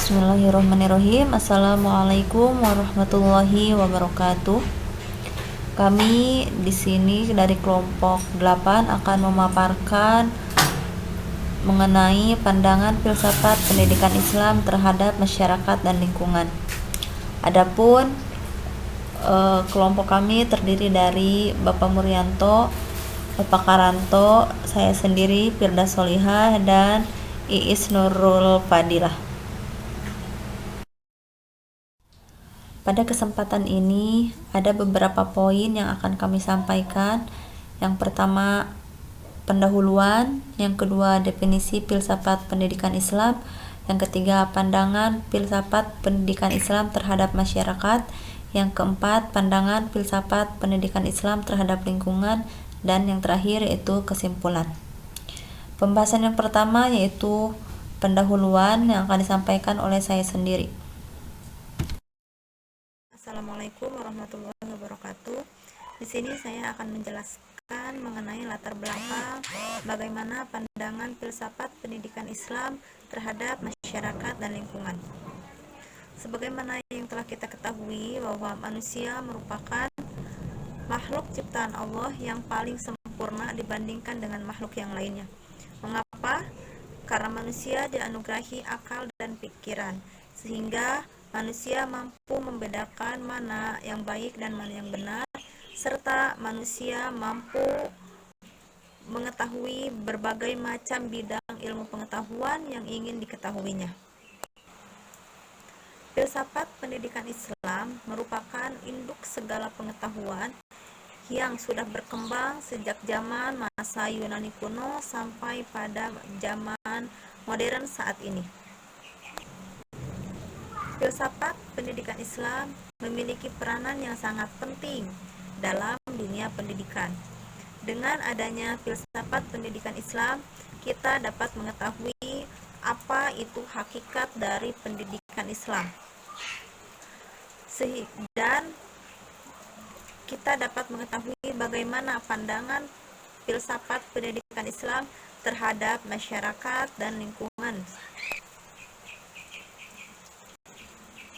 Bismillahirrahmanirrahim. Assalamualaikum warahmatullahi wabarakatuh. Kami di sini dari kelompok 8 akan memaparkan mengenai pandangan filsafat pendidikan Islam terhadap masyarakat dan lingkungan. Adapun kelompok kami terdiri dari Bapak Muryanto, Bapak Karanto, saya sendiri Firda Solihah, dan Iis Nurul Fadilah. Pada kesempatan ini ada beberapa poin yang akan kami sampaikan. Yang pertama, pendahuluan. Yang kedua, definisi filsafat pendidikan Islam. Yang ketiga, pandangan filsafat pendidikan Islam terhadap masyarakat. Yang keempat, pandangan filsafat pendidikan Islam terhadap lingkungan. Dan yang terakhir yaitu kesimpulan. Pembahasan yang pertama yaitu pendahuluan yang akan disampaikan oleh saya sendiri. Assalamualaikum warahmatullahi wabarakatuh. Di sini saya akan menjelaskan mengenai latar belakang bagaimana pandangan filsafat pendidikan Islam terhadap masyarakat dan lingkungan. Sebagaimana yang telah kita ketahui bahwa manusia merupakan makhluk ciptaan Allah yang paling sempurna dibandingkan dengan makhluk yang lainnya. Mengapa? Karena manusia dianugerahi akal dan pikiran, sehingga manusia mampu membedakan mana yang baik dan mana yang benar, serta manusia mampu mengetahui berbagai macam bidang ilmu pengetahuan yang ingin diketahuinya. Filsafat pendidikan Islam merupakan induk segala pengetahuan yang sudah berkembang sejak zaman masa Yunani kuno sampai pada zaman modern saat ini. Filsafat pendidikan Islam memiliki peranan yang sangat penting dalam dunia pendidikan. Dengan adanya filsafat pendidikan Islam, kita dapat mengetahui apa itu hakikat dari pendidikan Islam. Dan kita dapat mengetahui bagaimana pandangan filsafat pendidikan Islam terhadap masyarakat dan lingkungan.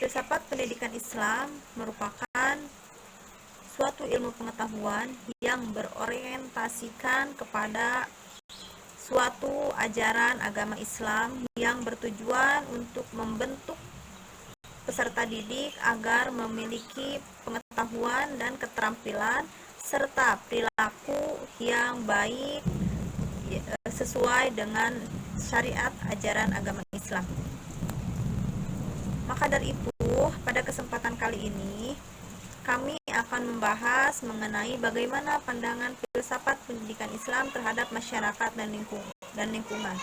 Filsafat pendidikan Islam merupakan suatu ilmu pengetahuan yang berorientasikan kepada suatu ajaran agama Islam yang bertujuan untuk membentuk peserta didik agar memiliki pengetahuan dan keterampilan serta perilaku yang baik sesuai dengan syariat ajaran agama Islam. Maka dari itu, pada kesempatan kali ini kami akan membahas mengenai bagaimana pandangan filsafat pendidikan Islam terhadap masyarakat dan lingkungan.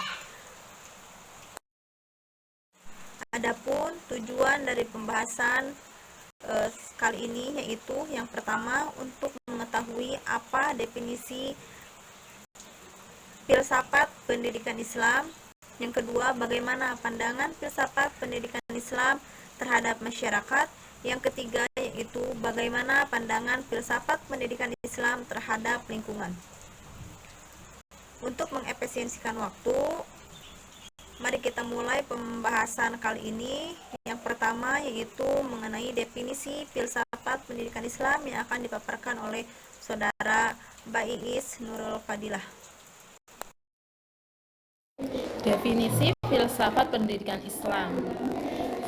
Adapun tujuan dari pembahasan kali ini yaitu yang pertama untuk mengetahui apa definisi filsafat pendidikan Islam. Yang kedua, bagaimana pandangan filsafat pendidikan Islam terhadap masyarakat. Yang ketiga, yaitu bagaimana pandangan filsafat pendidikan Islam terhadap lingkungan. Untuk mengefisiensikan waktu, mari kita mulai pembahasan kali ini. Yang pertama yaitu mengenai definisi filsafat pendidikan Islam yang akan dipaparkan oleh saudara Mbak Iis Nurul Fadilah. Definisi filsafat pendidikan Islam.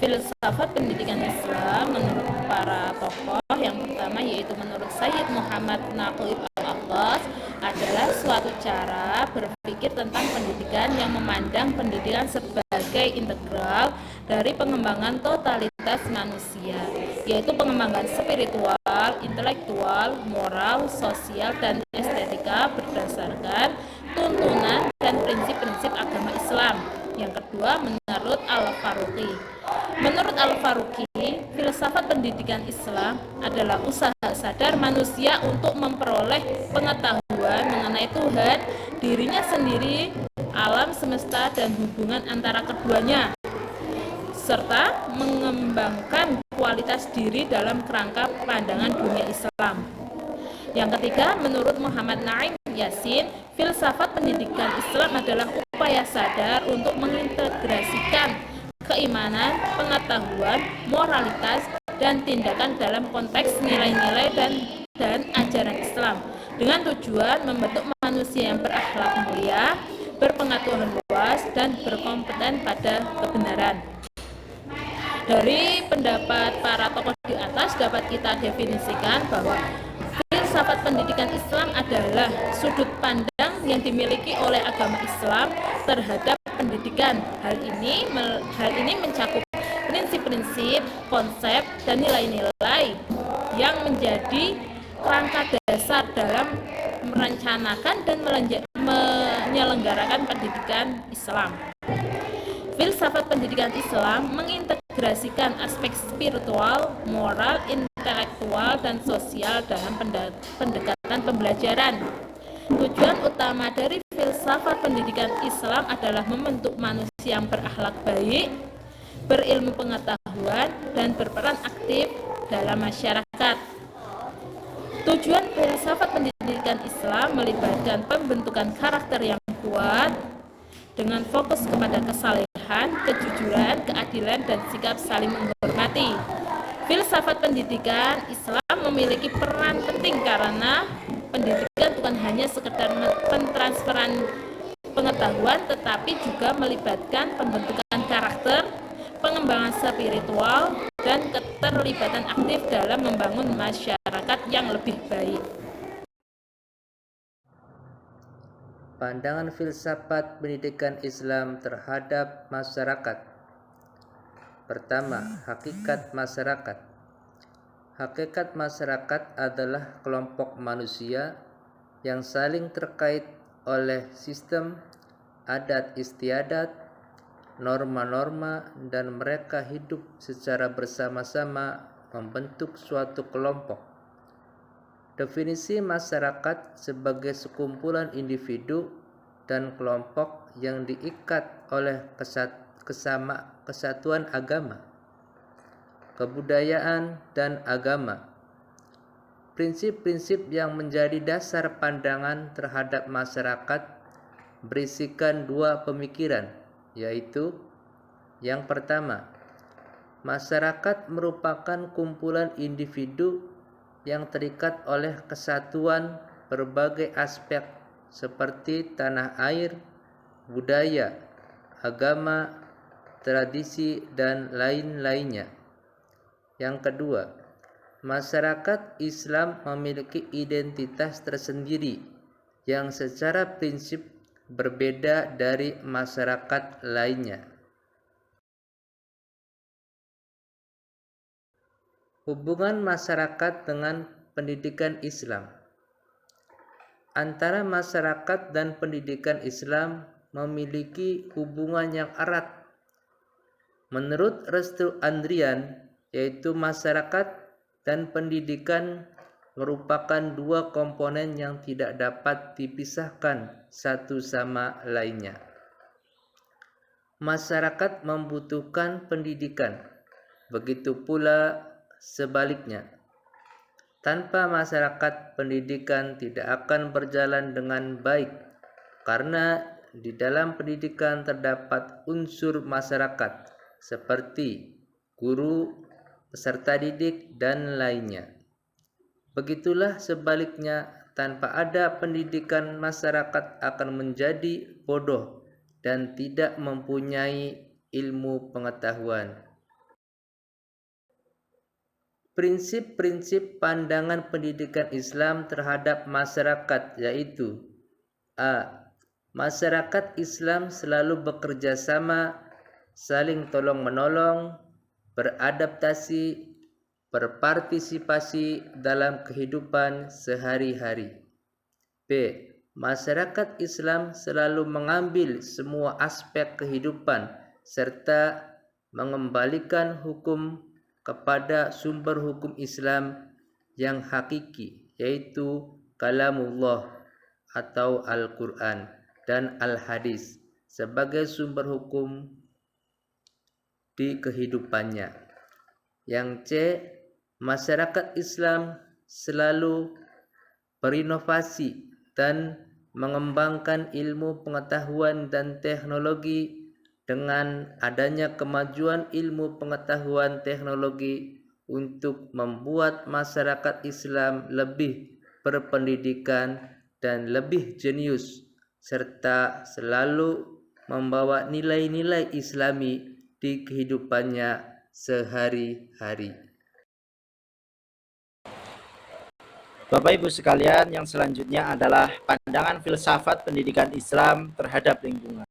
Filsafat pendidikan Islam menurut para tokoh yang pertama yaitu menurut Sayyid Muhammad Naqib al-Abbas adalah suatu cara berpikir tentang pendidikan yang memandang pendidikan sebagai integral dari pengembangan totalitas manusia, yaitu pengembangan spiritual, intelektual, moral, sosial, dan estetika berdasarkan tuntunan dan prinsip-prinsip agama Islam. Yang kedua, menurut Al-Faruqi. Menurut Al-Faruqi, filsafat pendidikan Islam adalah usaha sadar manusia untuk memperoleh pengetahuan mengenai Tuhan, dirinya sendiri, alam semesta, dan hubungan antara keduanya, serta mengembangkan kualitas diri dalam kerangka pandangan dunia Islam. Yang ketiga, menurut Muhammad Naim Yasin, filsafat pendidikan Islam adalah upaya sadar untuk mengintegrasikan keimanan, pengetahuan, moralitas, dan tindakan dalam konteks nilai-nilai dan ajaran Islam dengan tujuan membentuk manusia yang berakhlak mulia, berpengetahuan luas, dan berkompeten pada kebenaran. Dari pendapat para tokoh di atas dapat kita definisikan bahwa filsafat pendidikan Islam adalah sudut pandang yang dimiliki oleh agama Islam terhadap pendidikan. Hal ini mencakup prinsip-prinsip, konsep, dan nilai-nilai yang menjadi kerangka dasar dalam merencanakan dan menyelenggarakan pendidikan Islam. Filsafat pendidikan Islam mengintegrasikan aspek spiritual, moral, intelektual, dan sosial dalam pendekatan pembelajaran. Tujuan utama dari filsafat pendidikan Islam adalah membentuk manusia yang berakhlak baik, berilmu pengetahuan, dan berperan aktif dalam masyarakat. Tujuan filsafat pendidikan Islam melibatkan pembentukan karakter yang kuat dengan fokus kepada kesalehan, kejujuran, keadilan, dan sikap saling menghormati. Filsafat pendidikan Islam memiliki peran penting karena pendidikan bukan hanya sekedar pentransferan pengetahuan, tetapi juga melibatkan pembentukan karakter, pengembangan spiritual, dan keterlibatan aktif dalam membangun masyarakat yang lebih baik. Pandangan filsafat pendidikan Islam terhadap masyarakat. Pertama, hakikat masyarakat. Hakikat masyarakat adalah kelompok manusia yang saling terkait oleh sistem adat istiadat, norma-norma, dan mereka hidup secara bersama-sama membentuk suatu kelompok. Definisi masyarakat sebagai sekumpulan individu dan kelompok yang diikat oleh kesatuan agama, kebudayaan, dan agama. Prinsip-prinsip yang menjadi dasar pandangan terhadap masyarakat berisikan dua pemikiran, yaitu yang pertama, masyarakat merupakan kumpulan individu yang terikat oleh kesatuan berbagai aspek seperti tanah air, budaya, agama, tradisi, dan lain-lainnya. Yang kedua, masyarakat Islam memiliki identitas tersendiri yang secara prinsip berbeda dari masyarakat lainnya. Hubungan masyarakat dengan pendidikan Islam. Antara masyarakat dan pendidikan Islam memiliki hubungan yang erat. Menurut Restu Andrian, yaitu masyarakat dan pendidikan merupakan dua komponen yang tidak dapat dipisahkan satu sama lainnya. Masyarakat membutuhkan pendidikan, begitu pula sebaliknya. Tanpa masyarakat, pendidikan tidak akan berjalan dengan baik karena di dalam pendidikan terdapat unsur masyarakat seperti guru, peserta didik, dan lainnya. Begitulah sebaliknya, tanpa ada pendidikan, masyarakat akan menjadi bodoh dan tidak mempunyai ilmu pengetahuan. Prinsip-prinsip pandangan pendidikan Islam terhadap masyarakat yaitu A. Masyarakat Islam selalu bekerja sama, saling tolong-menolong, beradaptasi, berpartisipasi dalam kehidupan sehari-hari. B. Masyarakat Islam selalu mengambil semua aspek kehidupan serta mengembalikan hukum kepada sumber hukum Islam yang hakiki, yaitu kalamullah atau Al-Quran dan Al-Hadis sebagai sumber hukum di kehidupannya. Yang C. Masyarakat Islam selalu berinovasi dan mengembangkan ilmu pengetahuan dan teknologi dengan adanya kemajuan ilmu pengetahuan teknologi untuk membuat masyarakat Islam lebih berpendidikan dan lebih jenius, serta selalu membawa nilai-nilai Islami di kehidupannya sehari-hari. Bapak Ibu sekalian, yang selanjutnya adalah pandangan filsafat pendidikan Islam terhadap lingkungan.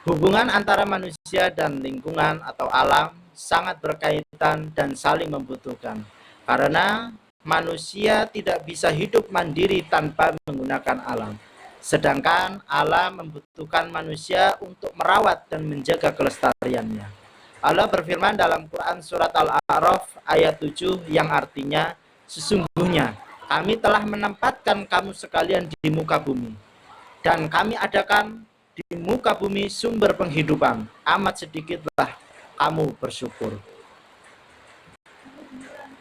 Hubungan antara manusia dan lingkungan atau alam sangat berkaitan dan saling membutuhkan. Karena manusia tidak bisa hidup mandiri tanpa menggunakan alam. Sedangkan alam membutuhkan manusia untuk merawat dan menjaga kelestariannya. Allah berfirman dalam Quran surat Al-A'raf ayat 7 yang artinya, sesungguhnya kami telah menempatkan kamu sekalian di muka bumi, dan kami adakan di muka bumi sumber penghidupan. Amat sedikitlah kamu bersyukur.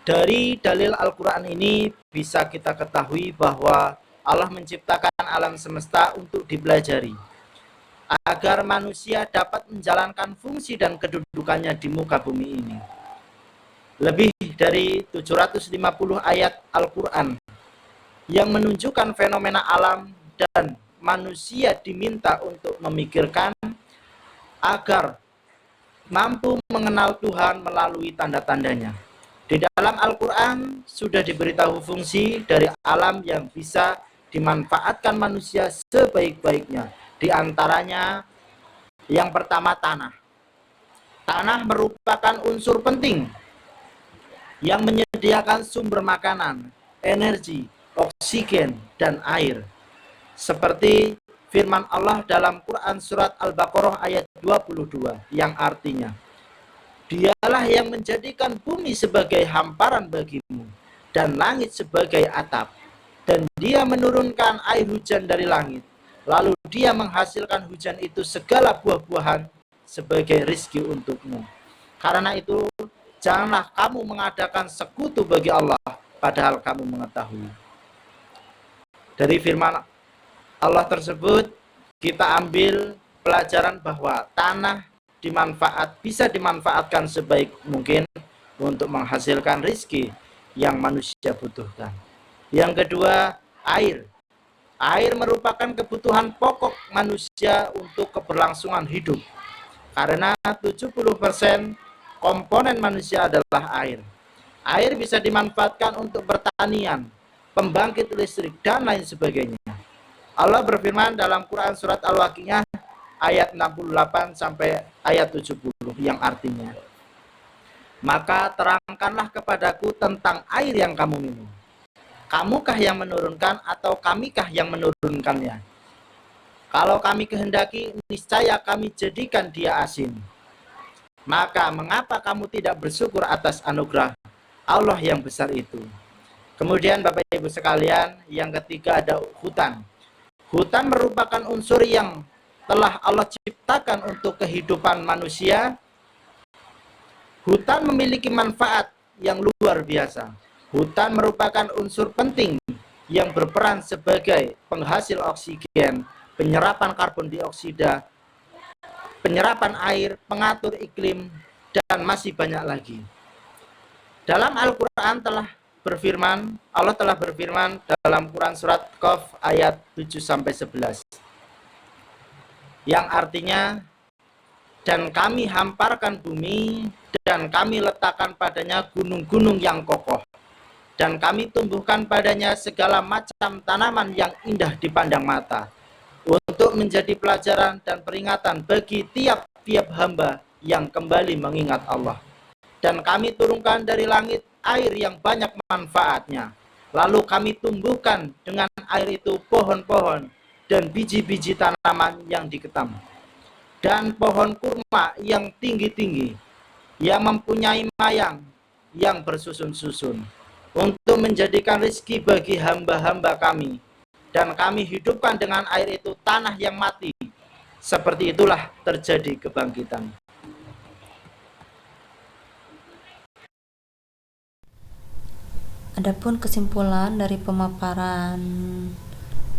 Dari dalil Al-Quran ini bisa kita ketahui bahwa Allah menciptakan alam semesta untuk dipelajari, agar manusia dapat menjalankan fungsi dan kedudukannya di muka bumi ini. Lebih dari 750 ayat Al-Quran yang menunjukkan fenomena alam dan manusia diminta untuk memikirkan agar mampu mengenal Tuhan melalui tanda-tandanya. Di dalam Al-Quran sudah diberitahu fungsi dari alam yang bisa dimanfaatkan manusia sebaik-baiknya. Di antaranya yang pertama, tanah. Tanah merupakan unsur penting yang menyediakan sumber makanan, energi, oksigen, dan air. Seperti firman Allah dalam Quran surat Al-Baqarah ayat 22 yang artinya, Dialah yang menjadikan bumi sebagai hamparan bagimu dan langit sebagai atap, dan Dia menurunkan air hujan dari langit, lalu Dia menghasilkan hujan itu segala buah-buahan sebagai rizki untukmu. Karena itu janganlah kamu mengadakan sekutu bagi Allah padahal kamu mengetahui. Dari firman Allah tersebut kita ambil pelajaran bahwa tanah bisa dimanfaatkan sebaik mungkin untuk menghasilkan rizki yang manusia butuhkan. Yang kedua, air. Air merupakan kebutuhan pokok manusia untuk keberlangsungan hidup. Karena 70% komponen manusia adalah air. Air bisa dimanfaatkan untuk pertanian, pembangkit listrik, dan lain sebagainya. Allah berfirman dalam Quran surat Al-Waqiah ayat 68 sampai ayat 70 yang artinya, maka terangkanlah kepadaku tentang air yang kamu minum. Kamukah yang menurunkan atau kamikah yang menurunkannya? Kalau kami kehendaki, niscaya kami jadikan dia asin. Maka mengapa kamu tidak bersyukur atas anugerah Allah yang besar itu? Kemudian Bapak Ibu sekalian, yang ketiga ada hutan. Hutan merupakan unsur yang telah Allah ciptakan untuk kehidupan manusia. Hutan memiliki manfaat yang luar biasa. Hutan merupakan unsur penting yang berperan sebagai penghasil oksigen, penyerapan karbon dioksida, penyerapan air, pengatur iklim, dan masih banyak lagi. Dalam Al-Quran Allah telah berfirman dalam Quran surat Qaf ayat 7-11 yang artinya, dan kami hamparkan bumi dan kami letakkan padanya gunung-gunung yang kokoh, dan kami tumbuhkan padanya segala macam tanaman yang indah dipandang mata, untuk menjadi pelajaran dan peringatan bagi tiap-tiap hamba yang kembali mengingat Allah. Dan kami turunkan dari langit air yang banyak manfaatnya, lalu kami tumbuhkan dengan air itu pohon-pohon dan biji-biji tanaman yang diketam, dan pohon kurma yang tinggi-tinggi, yang mempunyai mayang yang bersusun-susun, untuk menjadikan rezeki bagi hamba-hamba kami. Dan kami hidupkan dengan air itu tanah yang mati. Seperti itulah terjadi kebangkitan. Adapun kesimpulan dari pemaparan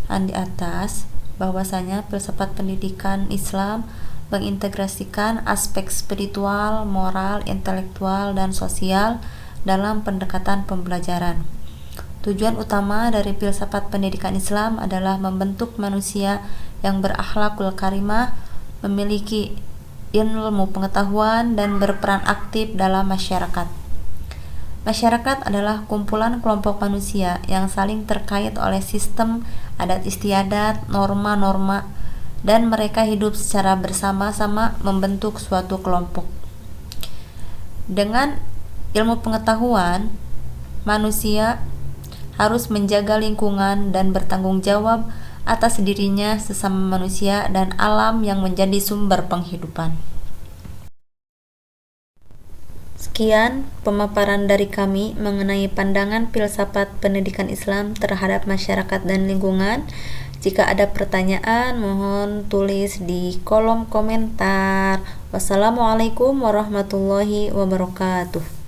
di atas, bahwasanya filsafat pendidikan Islam mengintegrasikan aspek spiritual, moral, intelektual, dan sosial dalam pendekatan pembelajaran. Tujuan utama dari filsafat pendidikan Islam adalah membentuk manusia yang berakhlakul karimah, memiliki ilmu pengetahuan, dan berperan aktif dalam masyarakat. Masyarakat adalah kumpulan kelompok manusia yang saling terkait oleh sistem adat istiadat, norma-norma, dan mereka hidup secara bersama-sama membentuk suatu kelompok. Dengan ilmu pengetahuan, manusia harus menjaga lingkungan dan bertanggung jawab atas dirinya, sesama manusia, dan alam yang menjadi sumber penghidupan. Sekian pemaparan dari kami mengenai pandangan filsafat pendidikan Islam terhadap masyarakat dan lingkungan. Jika ada pertanyaan, mohon tulis di kolom komentar. Wassalamualaikum warahmatullahi wabarakatuh.